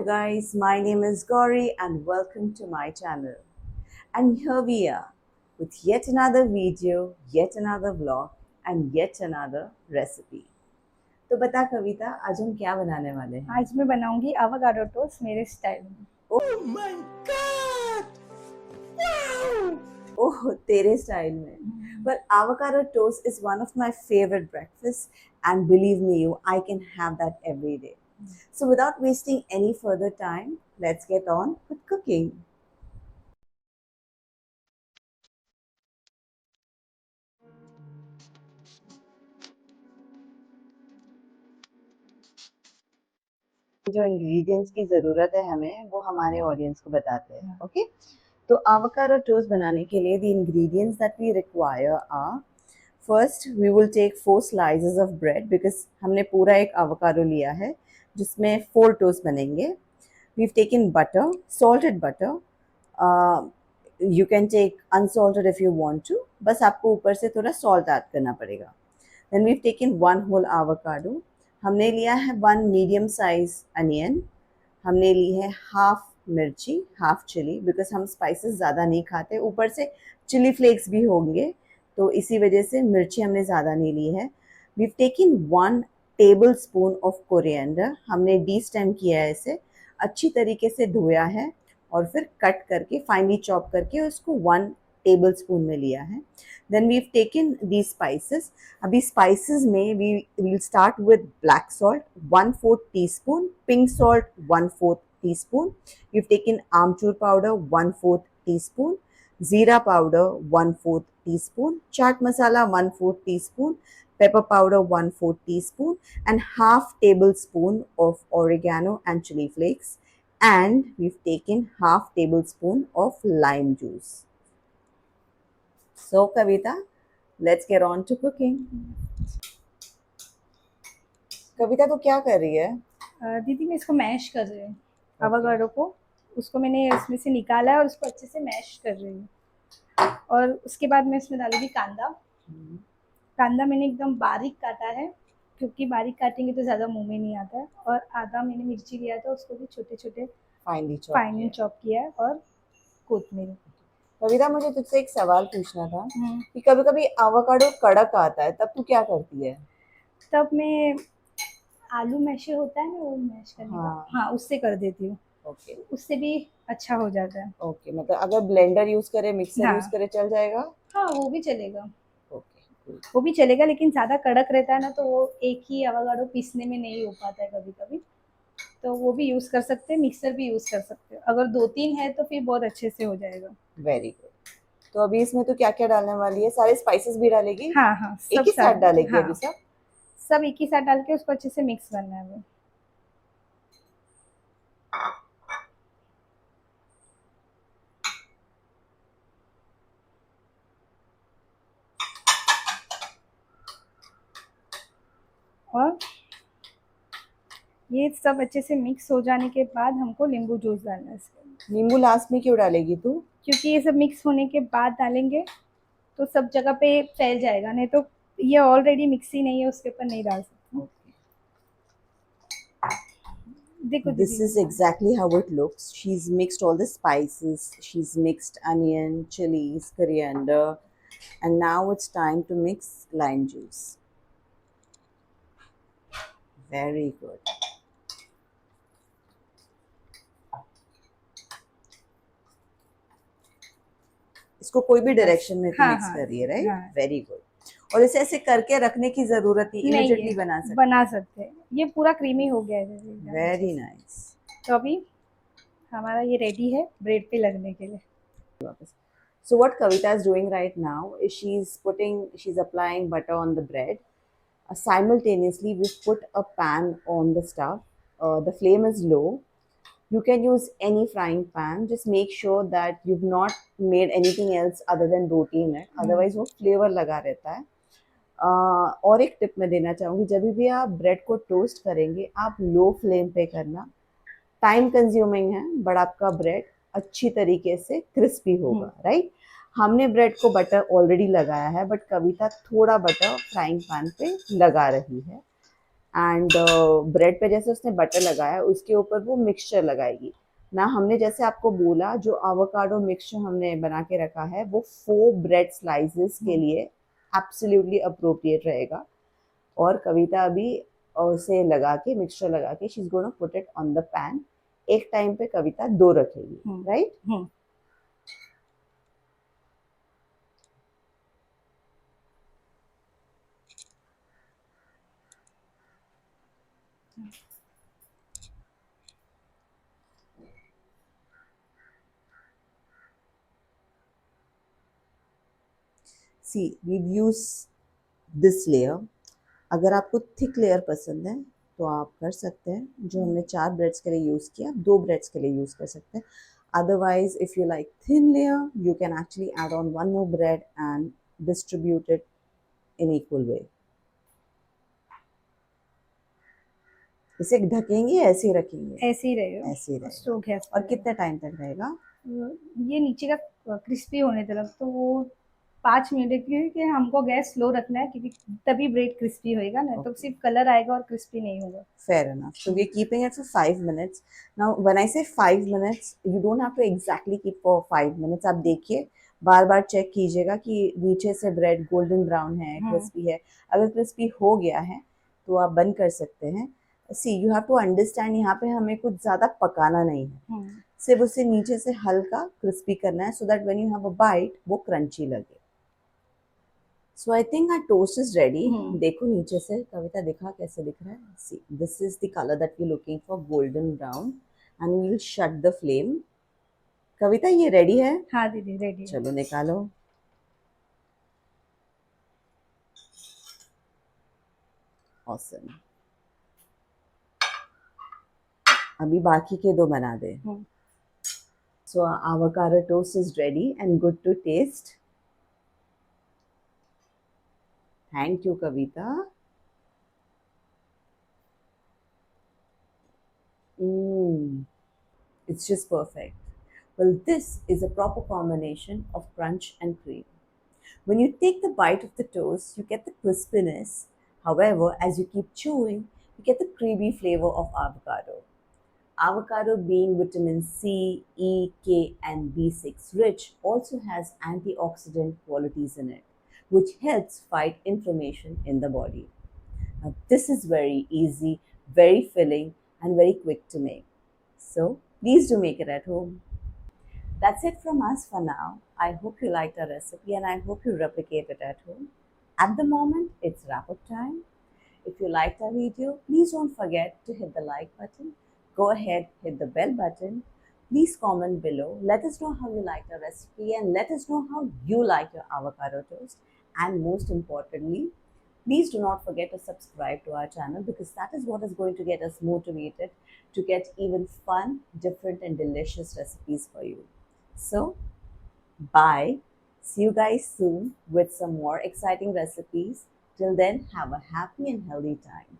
Hello guys, my name is Gauri and welcome to my channel. And here we are with yet another video, yet another vlog and yet another recipe. तो बता कविता, आज हम क्या बनाने वाले हैं? आज मैं बनाऊंगी एवोकाडो टोस्ट मेरे स्टाइल में। Oh my God! Wow! Oh, तेरे स्टाइल में. Well, avocado toast is one of my favorite breakfasts, and believe me, I can have that every day. So, without wasting any further time, let's get on with cooking. जो ingredients की ज़रूरत है हमें वो हमारे audience को बताते हैं. ओके, तो avocado toast बनाने के लिए the ingredients that we require are first we will take 4 slices of bread because हमने पूरा एक avocado लिया है जिसमें 4 toast बनेंगे. We've taken butter, salted butter. You can take unsalted if you want to. बस आपको ऊपर से थोड़ा salt ऐड करना पड़ेगा. Then we've taken 1 whole avocado. हमने लिया है 1 मीडियम साइज अनियन. हमने ली है हाफ मिर्ची, हाफ चिली, बिकॉज हम स्पाइसेस ज़्यादा नहीं खाते. ऊपर से चिली फ्लेक्स भी होंगे तो इसी वजह से मिर्ची हमने ज़्यादा नहीं ली है. We've taken 1 table spoon of coriander. हमने डीस्टेम किया है इसे, अच्छी तरीके से धोया है और फिर कट करके फाइनली चॉप करके उसको 1 टेबल स्पून में लिया है. Then we have taken the spices. अभी स्पाइसेस में we will start with black salt 1/4 teaspoon, pink salt 1/4 teaspoon. We have taken amchur powder 1/4 teaspoon, jeera powder 1/4 teaspoon, chaat masala 1/4 teaspoon, pepper powder 1/4 teaspoon, and half tablespoon of oregano and chili flakes, and we've taken half tablespoon of lime juice. So Kavita, let's get on to cooking. कविता तो क्या कर रही है? दीदी मैं इसको mash कर रही हूँ, एवोकाडो को. उसको मैंने इसमें से निकाला है और उसको अच्छे से मैश कर रही हूँ. और उसके बाद मैं इसमें डालूंगी कांदा. कांदा मैंने एकदम बारीक काटा है क्योंकि बारीक काटेंगे तो ज़्यादा मुंह में नहीं आता है. और आधा मैंने मिर्ची लिया था, उसको भी छोटे छोटे फाइनली चॉप किया है. और कोथमीर. कविता, मुझे तुझसे एक सवाल पूछना था कि कभी कभी एवोकाडो कड़क आता है, तब तू क्या करती है? तब मैं आलू मैशर होता है ना, वो मैश करने का, हाँ उससे कर देती हूँ. ओके, उससे भी अच्छा हो जाता है. ओके, मतलब अगर ब्लेंडर यूज करे, मिक्सर हाँ. यूज करे चल जाएगा? हाँ वो भी चलेगा. ओके, वो भी चलेगा लेकिन ज़्यादा कड़क रहता है ना, तो वो एक ही एवोकाडो पीसने में नहीं हो पाता है कभी कभी. तो वो भी यूज़ कर सकते हैं, मिक्सर भी यूज़ कर सकते हैं. अगर 2-3 है तो फिर बहुत अच्छे से हो जाएगा. Very good. तो अभी इसमें तो क्या क्या डालने वाली है? सारे स्पाइसेस भी डालेगी? हाँ हाँ, एक ही साथ डालेगी? हाँ, अभी सब एक ही साथ डाल के उसको अच्छे से मिक्स करना है. वो और ये सब अच्छे से मिक्स हो जाने के बाद हमको नींबू जूस डालना है इसके. नींबू लास्ट में क्यों डालेगी तू? क्योंकि ये सब मिक्स होने के बाद डालेंगे तो सब जगह पे फैल जाएगा, नहीं तो ये ऑलरेडी मिक्स ही नहीं है, उसके ऊपर नहीं डाल सकते. देखो This is exactly how it looks. She's mixed all the spices. She's mixed onion, chilies, coriander, and now it's time to mix lime juice. Very good. इसको कोई भी डायरेक्शन में मिक्स कर रही है, राइट? Very good. और इसे ऐसे करके रखने की जरूरत नहीं, इमीडिएटली बना सकते हैं. ये पूरा क्रीमी हो गया है. Very nice. तो अभी हमारा ये रेडी है ब्रेड पे लगने के लिए. So what Kavita is doing right now is she's applying butter on the bread. Simultaneously, we've put a pan on the stove. The flame is low. You can use any frying pan. Just make sure that you've not made anything else other than roti in it. Otherwise, वो flavor लगा रहता है. और एक tip मैं देना चाहूँगी, जब भी आप ब्रेड को टोस्ट करेंगे, आप लो फ्लेम पे करना. टाइम कंज्यूमिंग है, बट आपका ब्रेड अच्छी तरीके से क्रिस्पी होगा, राइट? हमने ब्रेड को बटर ऑलरेडी लगाया है, बट कविता थोड़ा बटर फ्राइंग पैन पे लगा रही है. एंड ब्रेड पे जैसे उसने बटर लगाया उसके ऊपर वो मिक्सचर लगाएगी ना। हमने जैसे आपको बोला जो एवोकाडो मिक्सचर हमने बना के रखा है वो 4 ब्रेड स्लाइसेस के लिए एब्सोल्युटली अप्रोप्रिएट रहेगा। और कविता अभी उसे लगा के मिक्सचर लगा के she is gonna put it on the pan. एक टाइम पे कविता 2 रखेगी, right? See we use this layer. अगर आपको थिक लेयर पसंद है तो आप कर सकते हैं। जो हमने 4 ब्रेड्स के लिए यूज़ किया 2 ब्रेड्स के लिए यूज़ कर सकते हैं। Otherwise if you like thin layer you can actually add on 1 more bread and distribute it in equal way. इसे ढकेंगे या ऐसे ही रखेंगे? ऐसे ही रहेगा, ऐसे ही रहेगा। स्लो गैस और पे कितने टाइम तक रहेगा? ये नीचे का क्रिस्पी होने तक, तो वो 5 मिनट, क्योंकि हमको गैस स्लो रखना है क्योंकि तभी ब्रेड क्रिस्पी होएगा ना, तो सिर्फ कलर आएगा और क्रिस्पी नहीं होगा। Fair enough. So we're keeping it for 5 minutes. Now, when I say 5 minutes, you don't have to exactly keep for 5 minutes. आप देखिए, बार बार चेक कीजिएगा कि नीचे से ब्रेड गोल्डन ब्राउन है, क्रिस्पी है। अगर क्रिस्पी हो गया है तो आप बंद कर सकते हैं। सी यू हैव टू अंडरस्टैंड, यहाँ पे हमें कुछ ज़्यादा पकाना नहीं है, सिर्फ उसे नीचे से हल्का क्रिस्पी करना है, so that when you have a bite वो क्रंची लगे। So I think our toast is ready. देखो नीचे से, कविता दिखा कैसे दिख रहा है। See this is the colour that we looking for, golden brown, and we will shut the flame. Kavita ये रेडी है? हाँ दीदी रेडी है। चलो निकालो। ऑसम। अभी बाकी के 2 बना दे। सो avocado toast is ready and good to taste. Thank you, Kavita. It's just perfect. Well, this is a proper combination of crunch and cream. When you take the bite of the toast, you get the crispiness. However, as you keep chewing, you get the creamy flavor of avocado. Avocado, being vitamin C, E, K, and B6 rich, also has antioxidant qualities in it, which helps fight inflammation in the body. Now, this is very easy, very filling, and very quick to make. So, please do make it at home. That's it from us for now. I hope you liked our recipe and I hope you replicate it at home. At the moment, it's wrap up time. If you liked our video, please don't forget to hit the like button. Go ahead, hit the bell button. Please comment below. Let us know how you liked our recipe and let us know how you like your avocado toast. And most importantly, please do not forget to subscribe to our channel because that is what is going to get us motivated to get even fun, different, and delicious recipes for you. So, bye. See you guys soon with some more exciting recipes. Till then, have a happy and healthy time.